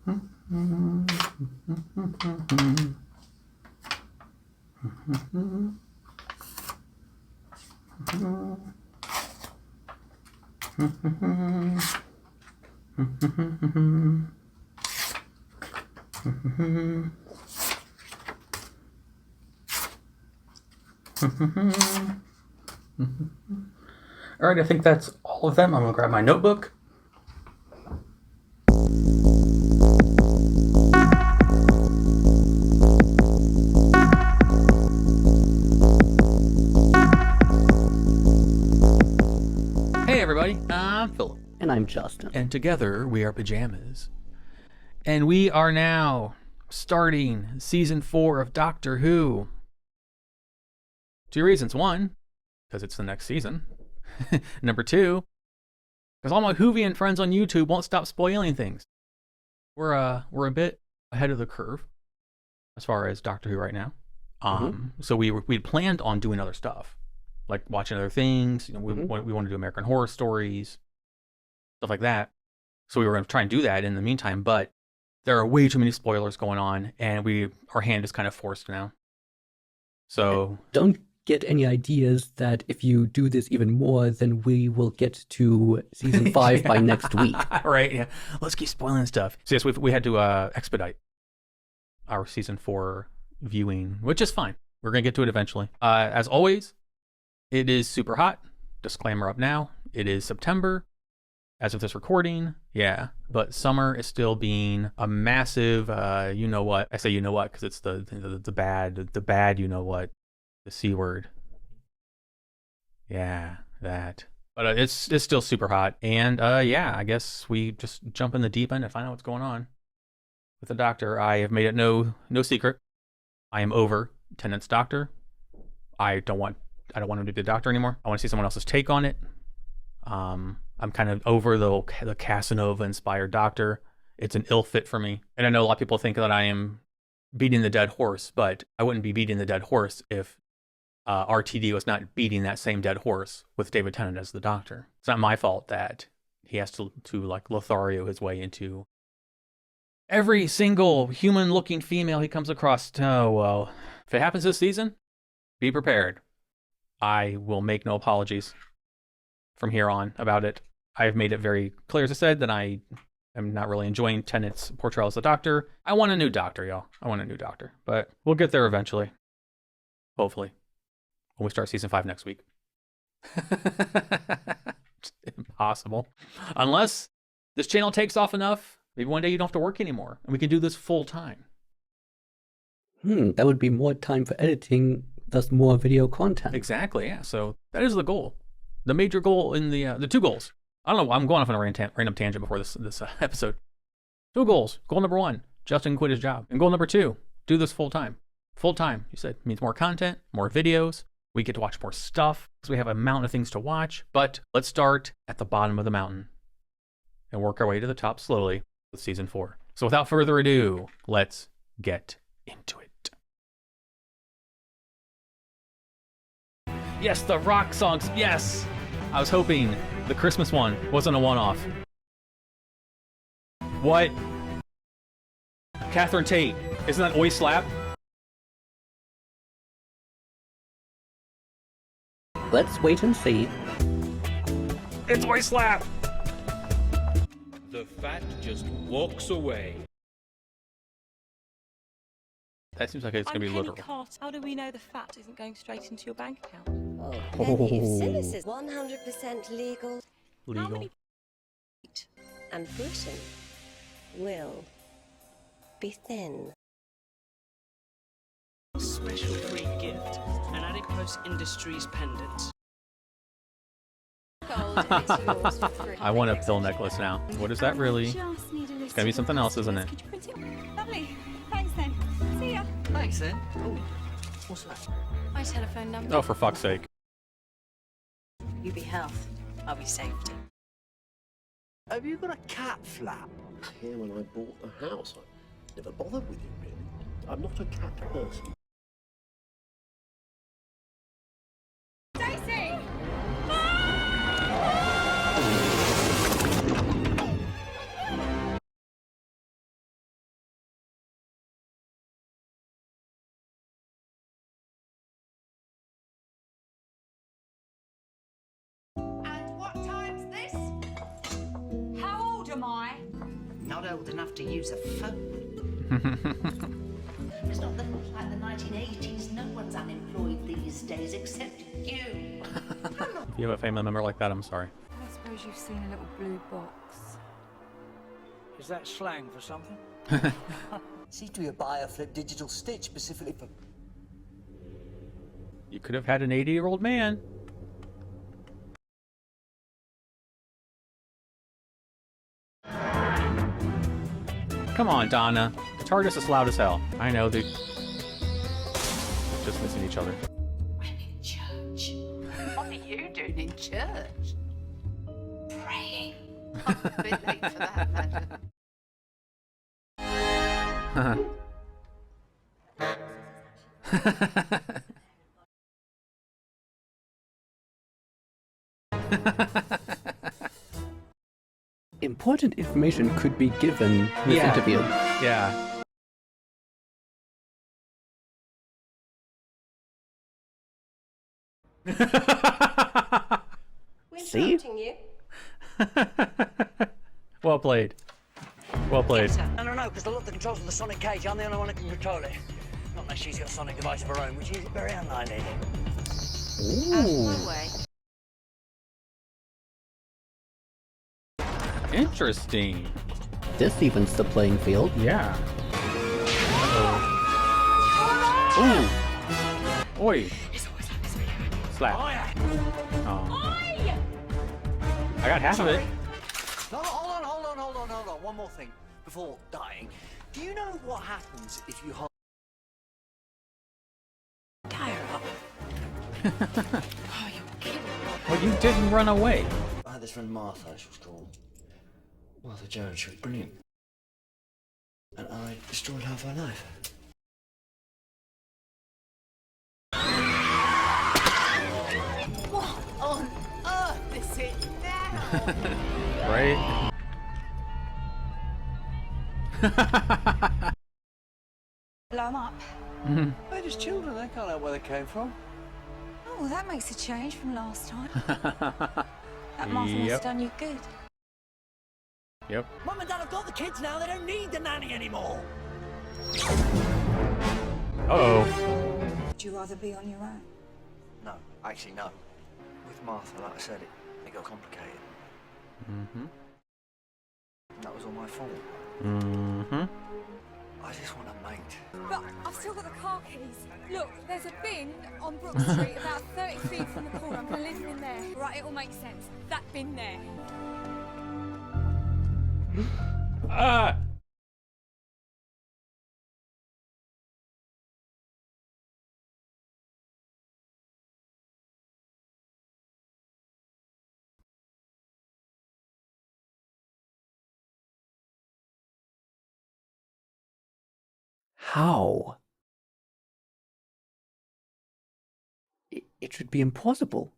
All right, I think that's all of them. I'm gonna grab my notebook. Hey everybody, I'm Philip. And I'm Justin. And together we are Pajamas. And we are now starting season 4 of Doctor Who. 2 reasons. 1, because it's the next season. Number 2, because all my Whovian friends on YouTube won't stop spoiling things. We're a bit ahead of the curve as far as Doctor Who right now. So we'd planned on doing other stuff, like watching other things. You know, we want to do American Horror Stories, stuff like that. So we were going to try and do that in the meantime, but there are way too many spoilers going on, and our hand is kind of forced now. So don't get any ideas that if you do this even more, then we will get to season 5 by next week. Right? Yeah. Let's keep spoiling stuff. So yes, we had to expedite our season 4 viewing, which is fine. We're gonna get to it eventually. As always, it is super hot. Disclaimer up now. It is September as of this recording. Yeah, but summer is still being a massive. You know what? I say you know what because it's the bad. You know what? The C word. Yeah, that. But it's still super hot, and yeah, I guess we just jump in the deep end and find out what's going on with the Doctor. I have made it no secret. I am over Tennant's Doctor. I don't want him to be the Doctor anymore. I want to see someone else's take on it. I'm kind of over the Casanova inspired Doctor. It's an ill fit for me, and I know a lot of people think that I am beating the dead horse, but I wouldn't be beating the dead horse if RTD was not beating that same dead horse with David Tennant as the Doctor. It's not my fault that he has to like Lothario his way into every single human-looking female he comes across. Oh, well, if it happens this season, be prepared. I will make no apologies from here on about it. I've made it very clear, as I said, that I am not really enjoying Tennant's portrayal as the Doctor. I want a new Doctor, y'all. I want a new Doctor. But we'll get there eventually. Hopefully. When we start season 5 next week. It's impossible. Unless this channel takes off enough, maybe one day you don't have to work anymore, and we can do this full time. That would be more time for editing, thus more video content. Exactly, yeah. So that is the goal. The major goal in the 2 goals. I don't know, I'm going off on a random tangent before this episode. 2 goals. Goal number 1, Justin quit his job. And goal number 2, do this full time. Full time, you said, means more content, more videos. We get to watch more stuff because we have a mountain of things to watch. But let's start at the bottom of the mountain and work our way to the top slowly with season 4. So without further ado, let's get into it. Yes, the rock songs. Yes! I was hoping the Christmas one wasn't a one-off. What? Catherine Tate. Isn't that Oi Slap? Let's wait and see. It's Oi Slap! The fat just walks away. That seems like it's going to be literal. Carter, how do we know the fat isn't going straight into your bank account? Oh, Penny, if Silas is 100% legal Legal. and Britain will be thin. Special free gift, an Adipose Industries pendant. I want a pill necklace now. What is that really? It's going to be something else, isn't it? Lovely. Thanks then. See ya. Thanks then. Oh, what's that? My telephone number. Oh, for fuck's sake. You be health. I'll be safety. Have you got a cat flap? Here when I bought the house, I never bothered with it really. I'm not a cat person. am I? Not old enough to use a phone. It's not like the 1980s. No one's unemployed these days except you. If you have a family member like that, I'm sorry. I suppose you've seen a little blue box. Is that slang for something? Seems to be a Bioflip digital stitch specifically for... You could have had an 80-year-old man. Come on, Donna. The TARDIS is loud as hell. I know, they're just missing each other. I'm in church. What are you doing in church? Praying. I'm a bit late for that, madam. Important information could be given in this Yeah. interview. Yeah. We're See? interrupting you. Well played. Well played. No, because I look at the controls of the sonic cage. I'm the only one who can control it. Not unless she's got a sonic device of her own, which is very unlikely. Out of my way. Interesting. This evens the playing field. Yeah. Ooh. Oi. Slap. Oh. I got half of it. No, hold on. One more thing before dying. Do you know what happens if you hold... Oh, you're kidding. Well, you didn't run away. I had this friend Martha, she was called Martha Jones. She was brilliant. And I destroyed half her life. What on earth is it now? Right? Blow 'em up. They're just children. They can't help where they came from. Oh, well, that makes a change from last time. That Martha must Yep. have done you good. Yep. Mum and Dad have got the kids now. They don't need the nanny anymore. Uh-oh. Would you rather be on your own? No, actually no. With Martha, like I said, it got complicated. Mm-hmm. That was all my fault. Mm-hmm. I just want a mate. But I've still got the car keys. Look, there's a bin on Brook Street about 30 feet from the corner. I'm going to leave them in there. Right, it all makes sense. That bin there. Ah! How? It should be impossible.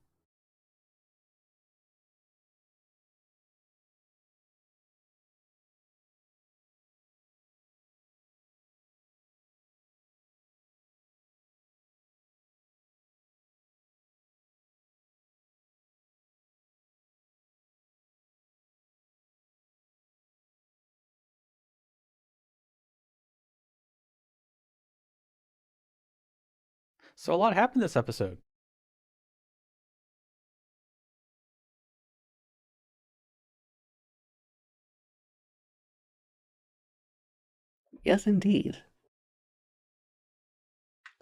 So a lot happened this episode. Yes, indeed.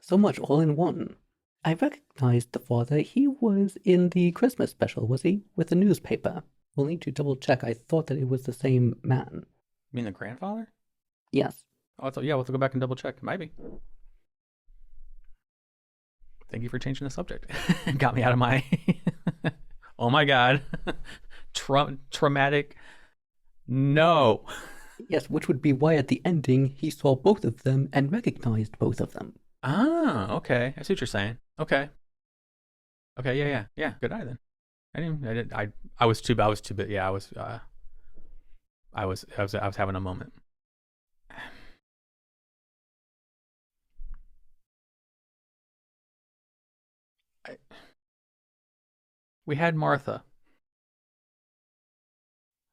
So much all in one. I recognized the father. He was in the Christmas special, was he? With the newspaper. We'll need to double check. I thought that it was the same man. You mean the grandfather? Yes. Oh, yeah, we'll have to go back and double check. Maybe. Thank you for changing the subject. Got me out of my... Oh my god. Traumatic. No. Yes, which would be why at the ending he saw both of them and recognized both of them. Ah, okay. I see what you're saying. Okay. Okay, yeah. Good eye then. I was too bit. Yeah, I was having a moment. We had Martha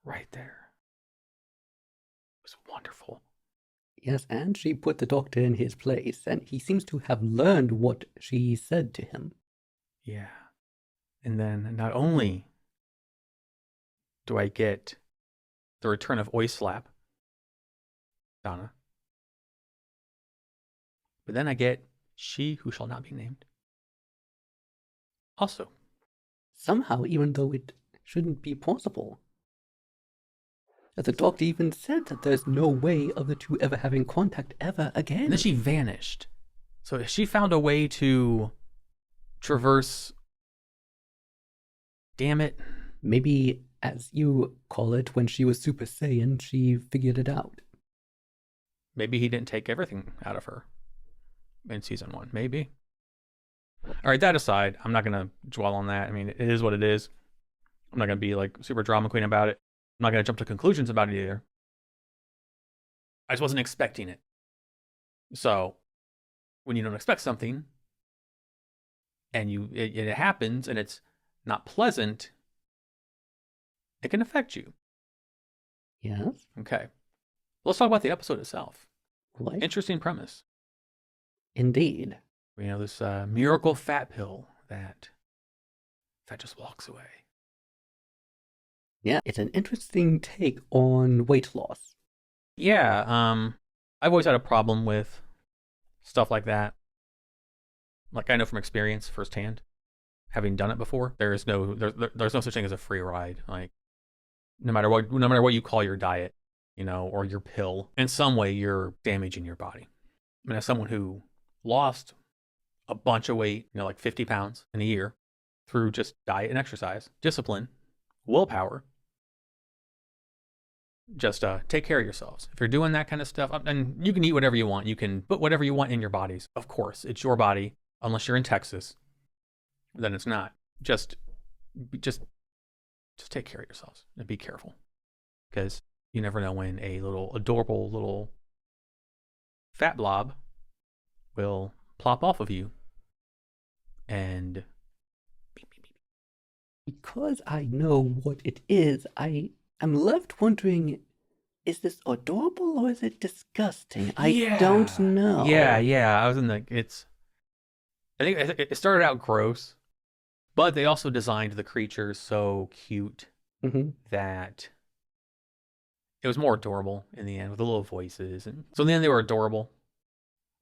right there. wonderful. Yes, and she put the doctor in his place, and he seems to have learned what she said to him. Yeah. And then not only do I get the return of Oislap, Donna, but then I get She Who Shall Not Be Named. Also. Somehow, even though it shouldn't be possible. The doctor even said that there's no way of the two ever having contact ever again. And then she vanished. So she found a way to traverse. Damn it. Maybe, as you call it, when she was Super Saiyan, she figured it out. Maybe he didn't take everything out of her in season 1. Maybe. All right, that aside, I'm not going to dwell on that. I mean, it is what it is. I'm not going to be like super drama queen about it. I'm not going to jump to conclusions about it either. I just wasn't expecting it. So, when you don't expect something, and it happens, and it's not pleasant, it can affect you. Yes? Okay. Let's talk about the episode itself. What? Interesting premise. Indeed. You know, this miracle fat pill that just walks away. Yeah, it's an interesting take on weight loss. Yeah, I've always had a problem with stuff like that. Like, I know from experience firsthand, having done it before, there's no such thing as a free ride. Like, no matter what you call your diet, you know, or your pill, in some way you're damaging your body. I mean, as someone who lost a bunch of weight, you know, like 50 pounds in a year through just diet and exercise, discipline, willpower, just take care of yourselves. If you're doing that kind of stuff, and you can eat whatever you want, you can put whatever you want in your bodies. Of course, it's your body, unless you're in Texas, then it's not. Just take care of yourselves and be careful, because you never know when a little adorable little fat blob will plop off of you and because I know what it is, I'm left wondering, is this adorable or is it disgusting? I don't know. Yeah. I was in the, I think it started out gross, but they also designed the creatures so cute that it was more adorable in the end with the little voices. And so in the end, they were adorable.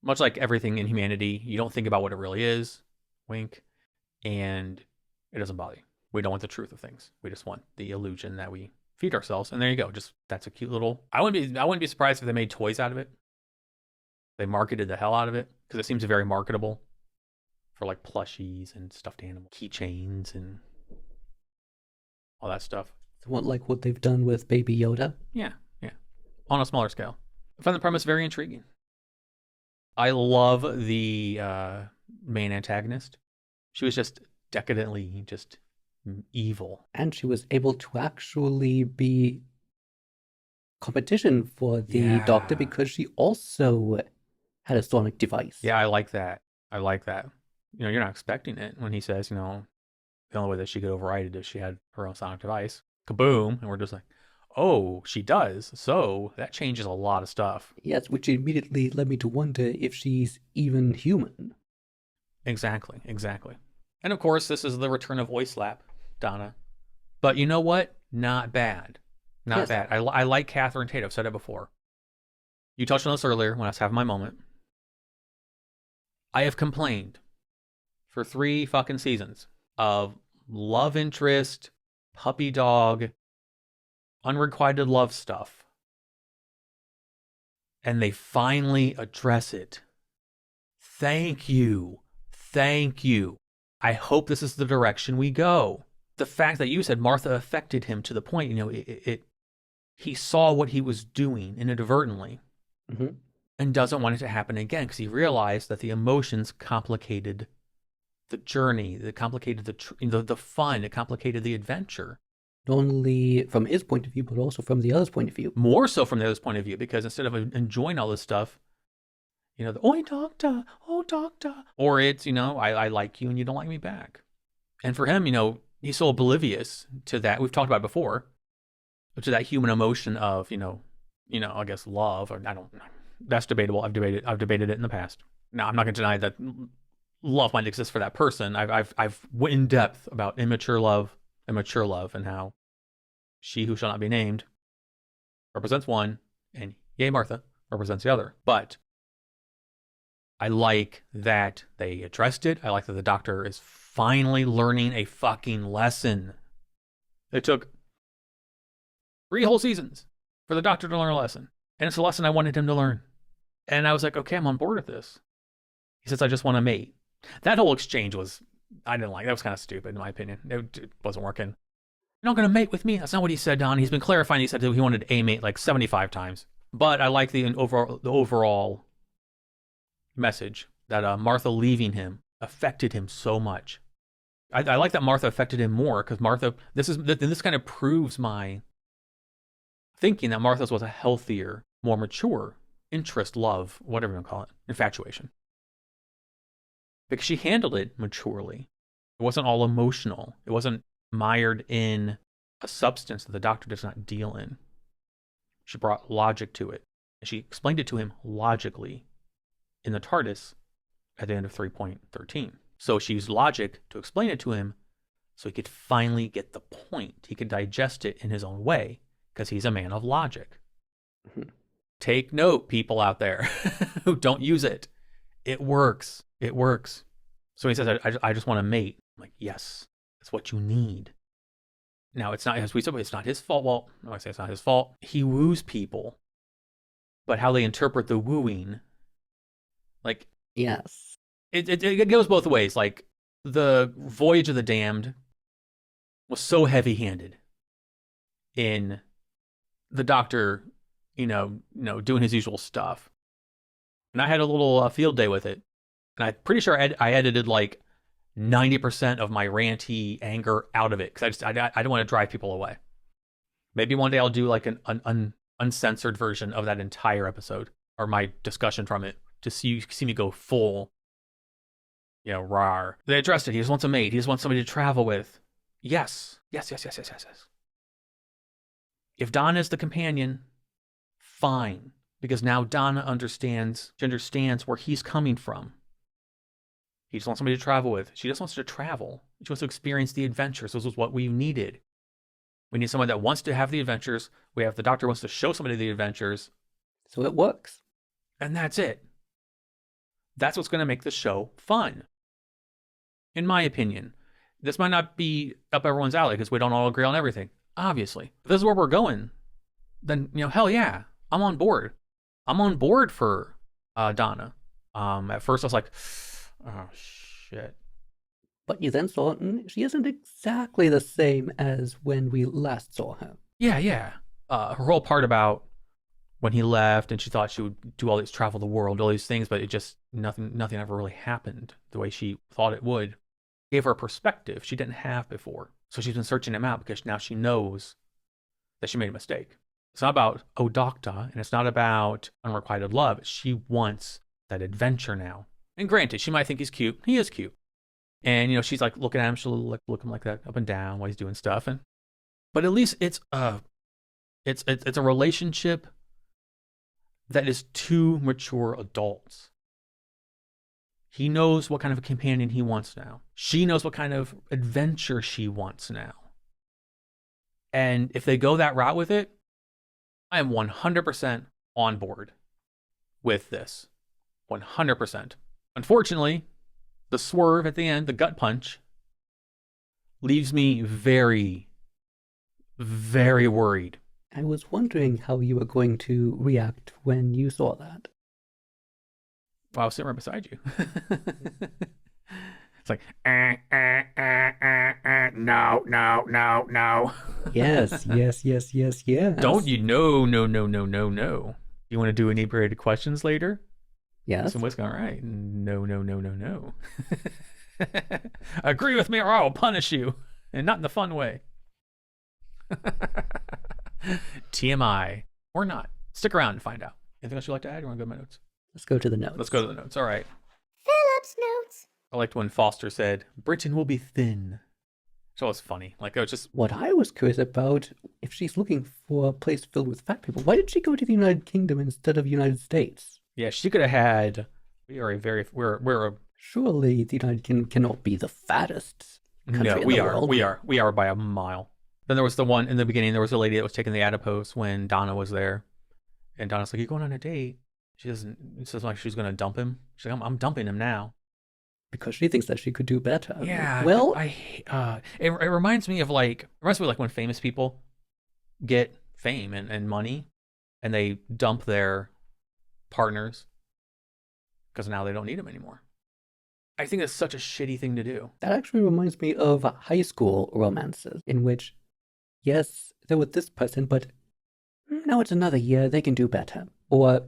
Much like everything in humanity, you don't think about what it really is, wink, and it doesn't bother you. We don't want the truth of things. We just want the illusion that we feed ourselves. And there you go. Just, that's a cute little, I wouldn't be surprised if they made toys out of it. They marketed the hell out of it, because it seems very marketable for like plushies and stuffed animal keychains and all that stuff. Like what they've done with Baby Yoda? Yeah. On a smaller scale. I find the premise very intriguing. I love the main antagonist. She was just decadently just evil. And she was able to actually be competition for the doctor because she also had a sonic device. Yeah, I like that. You know, you're not expecting it when he says, you know, the only way that she could override it is she had her own sonic device. Kaboom. And we're just like, oh, she does. So that changes a lot of stuff. Yes, which immediately led me to wonder if she's even human. Exactly. And of course, this is the return of Oislap, Donna. But you know what? Not bad. Not bad. I like Catherine Tate. I've said it before. You touched on this earlier when I was having my moment. I have complained for 3 fucking seasons of love interest, puppy dog, unrequited love stuff. And they finally address it. Thank you. I hope this is the direction we go. The fact that you said Martha affected him to the point, you know, he saw what he was doing inadvertently and doesn't want it to happen again because he realized that the emotions complicated the journey, that complicated the fun, it complicated the adventure. Not only from his point of view, but also from the other's point of view. More so from the other's point of view, because instead of enjoying all this stuff, you know, oh doctor, or it's, you know, I like you and you don't like me back. And for him, you know, he's so oblivious to that. We've talked about it before, to that human emotion of, you know, I guess love, or I don't know. That's debatable. I've debated it in the past. Now, I'm not going to deny that love might exist for that person. I've went in depth about immature love and mature love, and how she who shall not be named represents one, and yay Martha represents the other. But I like that they addressed it. I like that the Doctor is finally learning a fucking lesson. It took 3 whole seasons for the Doctor to learn a lesson. And it's a lesson I wanted him to learn. And I was like, okay, I'm on board with this. He says, I just want to mate. That whole exchange I didn't like. That was kind of stupid, in my opinion. It wasn't working. You're not going to mate with me? That's not what he said, Don. He's been clarifying. He said he wanted to mate like 75 times. But I like the overall message that Martha leaving him affected him so much. I like that Martha affected him more, because Martha, this kind of proves my thinking that Martha's was a healthier, more mature interest, love, whatever you want to call it, infatuation. Because she handled it maturely. It wasn't all emotional. It wasn't mired in a substance that the Doctor does not deal in. She brought logic to it. And she explained it to him logically in the TARDIS at the end of 3.13. So she used logic to explain it to him so he could finally get the point. He could digest it in his own way, because he's a man of logic. Mm-hmm. Take note, people out there who don't use it. It works. It works. So he says, I just want to mate. I'm like, yes, that's what you need. Now, it's not, as we said, it's not his fault. Well, no, I say it's not his fault. He woos people. But how they interpret the wooing, like... Yes. It goes both ways. Like, the Voyage of the Damned was so heavy-handed in the Doctor, doing his usual stuff. And I had a little field day with it. And I'm pretty sure I edited like 90% of my ranty anger out of it, because I don't want to drive people away. Maybe one day I'll do like an uncensored version of that entire episode, or my discussion from it, to see me go full, rawr. They addressed it. He just wants a mate. He just wants somebody to travel with. Yes. Yes. If Donna is the companion, fine. Because now Donna understands where he's coming from. He just wants somebody to travel with. She just wants to travel. She wants to experience the adventures. This was what we needed. We need someone that wants to have the adventures. We have the Doctor wants to show somebody the adventures. So it works. And that's it. That's what's going to make the show fun. In my opinion. This might not be up everyone's alley, because we don't all agree on everything. Obviously. If this is where we're going, then, hell yeah, I'm on board. I'm on board for Donna. At first I was like, oh, shit. But you then saw she isn't exactly the same as when we last saw her. Yeah. Her whole part about when he left and she thought she would do all these, travel the world, all these things, but it just, nothing ever really happened the way she thought it would. Gave her a perspective she didn't have before. So she's been searching him out, because now she knows that she made a mistake. It's not about Doctor, and it's not about unrequited love. She wants that adventure now. And granted, she might think he's cute. He is cute. And, she's like looking at him. She'll look him like that up and down while he's doing stuff. But at least it's a relationship that is two mature adults. He knows what kind of a companion he wants now. She knows what kind of adventure she wants now. And if they go that route with it, I am 100% on board with this. 100%. Unfortunately, the swerve at the end, the gut punch, leaves me very, very worried. I was wondering how you were going to react when you saw that. Well, I was sitting right beside you. It's like, no. Yes. Don't you? No. You want to do inebriated questions later? Yes. Some whiskey, all right. No. Agree with me or I will punish you. And not in the fun way. TMI. Or not. Stick around and find out. Anything else you'd like to add? You want to go to my notes? Let's go to the notes. Let's go to the notes. All right. Philip's notes. I liked when Foster said, Britain will be thin. So it was funny. Like, it was just, What I was curious about, if she's looking for a place filled with fat people, why did she go to the United Kingdom instead of United States? yeah, she could have had, we're a, Surely the United Kingdom cannot be the fattest country no, in we the are, world. we are by a mile. Then there was the one in the beginning, there was a lady that was taking the adipose when Donna was there. And Donna's like, "You going on a date?" She doesn't, it says like she's going to dump him. She's like, I'm dumping him now. Because she thinks that she could do better. Yeah. Well, It reminds me of like when famous people get fame and money and they dump their partners because now they don't need them anymore. I think that's such a shitty thing to do. that actually reminds me of high school romances, in which, yes, they're with this person, but now it's another year, they can do better. Or,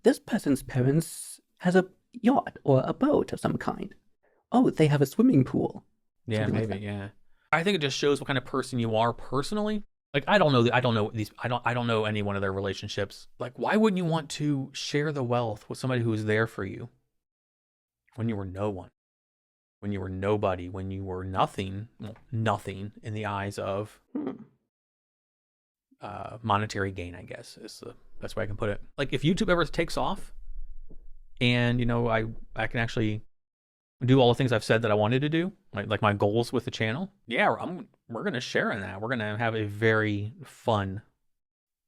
this person's parents has a yacht or a boat of some kind. Oh, they have a swimming pool. Yeah, Something like maybe, that. yeah. I think it just shows what kind of person you are personally. Like, I don't know any one of their relationships. Like, why wouldn't you want to share the wealth with somebody who is there for you when you were no one, when you were nobody, when you were nothing, well, nothing in the eyes of monetary gain, I guess is the best way I can put it. Like, if YouTube ever takes off and, you know, I can actually do all the things I've said that I wanted to do, like my goals with the channel. Yeah, we're going to share in that. We're going to have a very fun,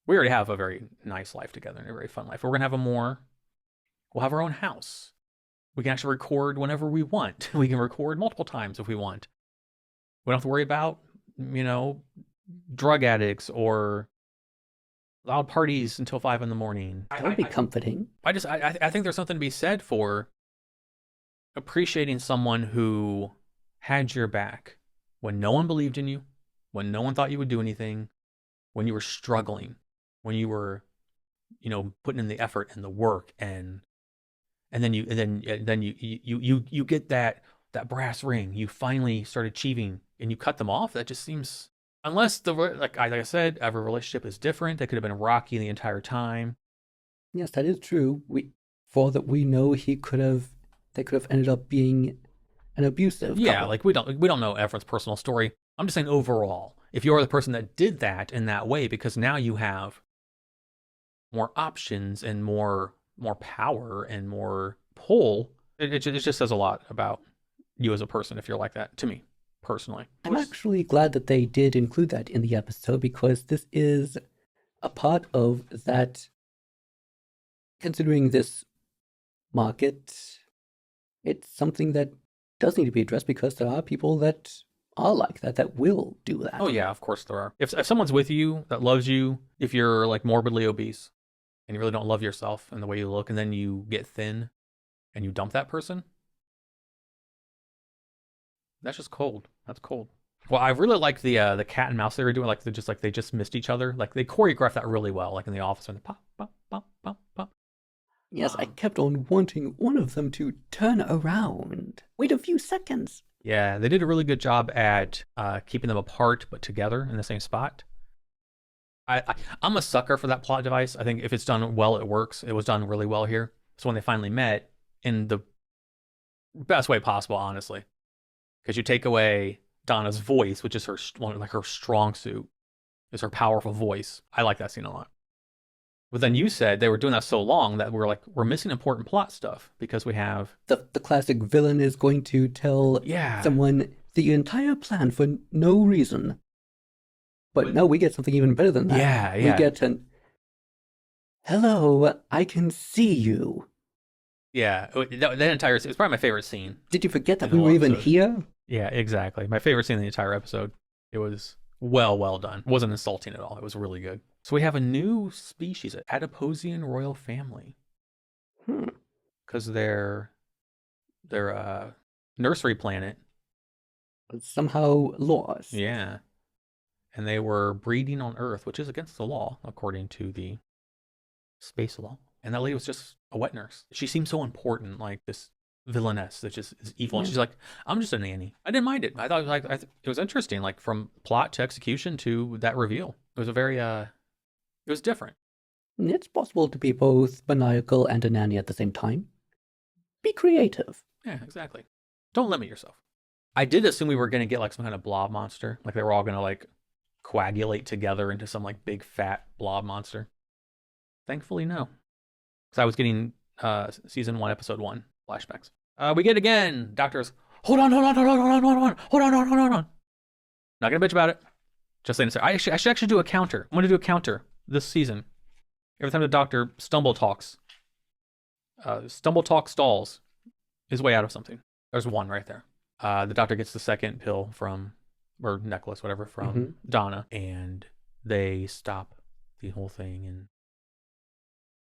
we already have a very nice life together and a very fun life. We're going to have we'll have our own house. We can actually record whenever we want. We can record multiple times if we want. We don't have to worry about, you know, drug addicts or loud parties until 5 a.m. That would be comforting. I think there's something to be said for appreciating someone who had your back when no one believed in you, when no one thought you would do anything, when you were struggling, when you were, you know, putting in the effort and the work, and then you get that brass ring. You finally start achieving, and you cut them off. That just seems, unless like I said, every relationship is different. They could have been rocky the entire time. Yes, that is true. For all that we know, they could have ended up being an abusive Yeah, couple. like we don't know Efren's personal story. I'm just saying overall, if you're the person that did that in that way, because now you have more options and more power and more pull, it just says a lot about you as a person if you're like that, to me personally. I'm actually glad that they did include that in the episode, because this is a part of that, considering this market, it's something that does need to be addressed, because there are people that are like that will do that. Oh yeah, of course there are. If someone's with you that loves you, if you're like morbidly obese and you really don't love yourself and the way you look, and then you get thin and you dump that person, that's just cold. That's cold. Well, I really liked the cat and mouse they were doing. Like they just missed each other. Like they choreographed that really well. Like in The Office, when the pop pop pop pop pop. Yes, I kept on wanting one of them to turn around. Wait a few seconds. Yeah, they did a really good job at keeping them apart but together in the same spot. I'm a sucker for that plot device. I think if it's done well, it works. It was done really well here. So when they finally met, in the best way possible, honestly, because you take away Donna's voice, which is her strong suit, is her powerful voice. I like that scene a lot. But then you said they were doing that so long that we're missing important plot stuff, because we have The classic villain is going to tell someone the entire plan for no reason. But no, we get something even better than that. Yeah. We get hello, I can see you. Yeah, that entire scene, it's probably my favorite scene. Did you forget that in we the were whole even episode. here? Yeah, exactly. My favorite scene in the entire episode. It was well done. It wasn't insulting at all. It was really good. So we have a new species, an Adiposian royal family. Because their nursery planet Somehow lost. Yeah. And they were breeding on Earth, which is against the law, according to the space law. And that lady was just a wet nurse. She seemed so important, like this villainess that just is evil. And she's like, I'm just a nanny. I didn't mind it. I thought it was interesting, like from plot to execution to that reveal. It was a very, it was different. It's possible to be both maniacal and a nanny at the same time. Be creative. Yeah, exactly. Don't limit yourself. I did assume we were going to get like some kind of blob monster. Like they were all going to like coagulate together into some like big fat blob monster. Thankfully, no. Because I was getting season 1, episode 1 flashbacks. We get again. Doctor's, hold on. Not going to bitch about it. Just saying, I should actually do a counter. I'm going to do a counter this season. Every time the doctor stumble talks stalls his way out of something. There's one right there. The doctor gets the second pill from, or necklace, whatever, from Donna, and they stop the whole thing, and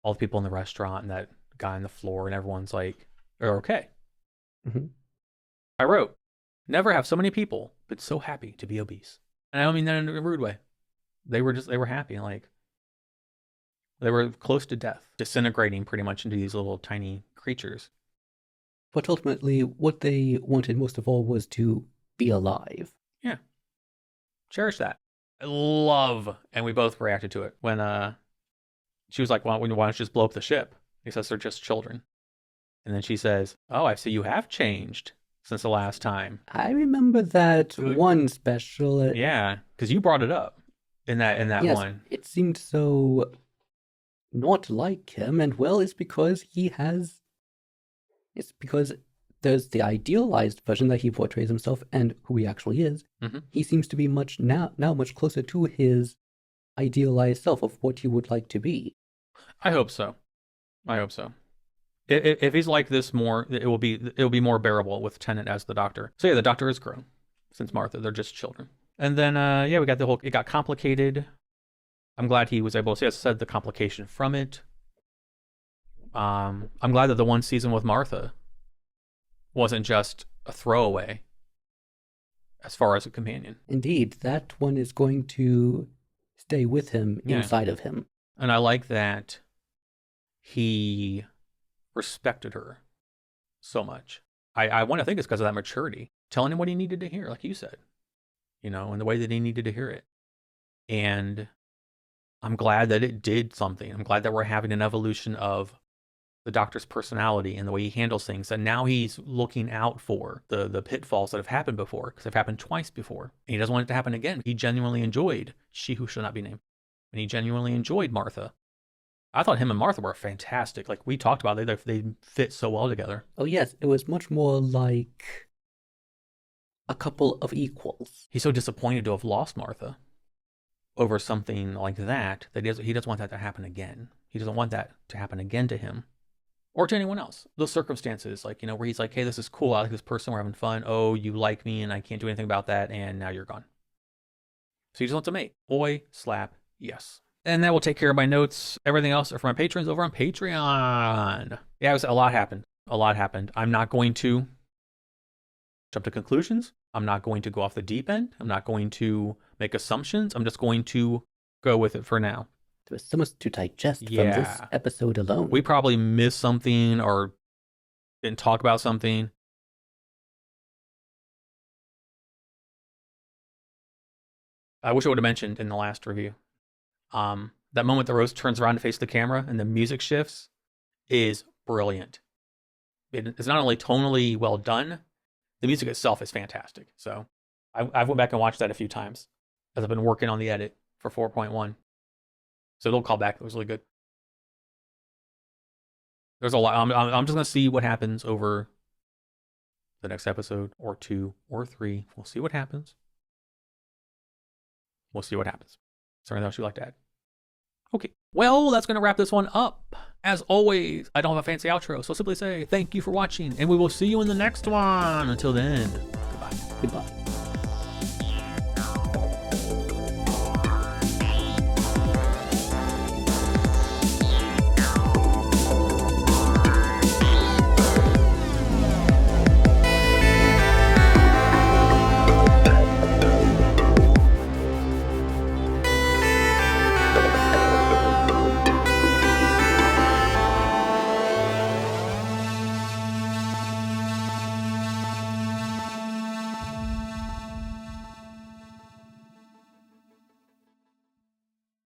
all the people in the restaurant and that guy on the floor, and everyone's like, they're okay. I wrote, never have so many people been so happy to be obese. And I don't mean that in a rude way. They were happy, and like, they were close to death, disintegrating pretty much into these little tiny creatures. But ultimately, what they wanted most of all was to be alive. Yeah. Cherish that. I love, and we both reacted to it, when she was like, why don't you just blow up the ship? He says they're just children. And then she says, oh, I see you have changed since the last time. I remember that one special. Yeah, because you brought it up in that yes, one. It seemed so not like him, and well, it's because there's the idealized version that he portrays himself and who he actually is. He seems to be much closer to his idealized self of what he would like to be. I hope so. If he's like this more, it will be more bearable with Tennant as the doctor. So yeah, the doctor is grown since Martha. They're just children. And then we got it got complicated. I'm glad he was able to, as I said, the complication from it. I'm glad that the one season with Martha wasn't just a throwaway as far as a companion. Indeed, that one is going to stay with him, inside of him. And I like that he respected her so much. I want to think it's because of that maturity, telling him what he needed to hear, like you said, in the way that he needed to hear it. And I'm glad that it did something. I'm glad that we're having an evolution of the doctor's personality and the way he handles things. And now he's looking out for the pitfalls that have happened before, because they've happened twice before. And he doesn't want it to happen again. He genuinely enjoyed She Who Shall Not Be Named. And he genuinely enjoyed Martha. I thought him and Martha were fantastic. Like we talked about, they fit so well together. Oh yes, it was much more like a couple of equals. He's so disappointed to have lost Martha over something like that he doesn't want that to happen again. He doesn't want that to happen again to him or to anyone else. Those circumstances, like, where he's like, hey, this is cool. I like this person. We're having fun. Oh, you like me and I can't do anything about that. And now you're gone. So he just wants a mate. Boy, slap, yes. And that will take care of my notes. Everything else are for my patrons over on Patreon. Yeah, a lot happened. I'm not going to jump to conclusions. I'm not going to go off the deep end. I'm not going to make assumptions. I'm just going to go with it for now. There was so much to digest from this episode alone. We probably missed something or didn't talk about something. I wish I would have mentioned in the last review. That moment that Rose turns around to face the camera and the music shifts is brilliant. It's not only tonally well done, the music itself is fantastic. So I've went back and watched that a few times as I've been working on the edit for 4.1. So it'll call back. It was really good. There's a lot. I'm just going to see what happens over the next episode or 2 or 3. We'll see what happens. Is there anything else you'd like to add? Okay. Well, that's going to wrap this one up. As always, I don't have a fancy outro, so simply say thank you for watching, and we will see you in the next one. Until then, goodbye. Goodbye.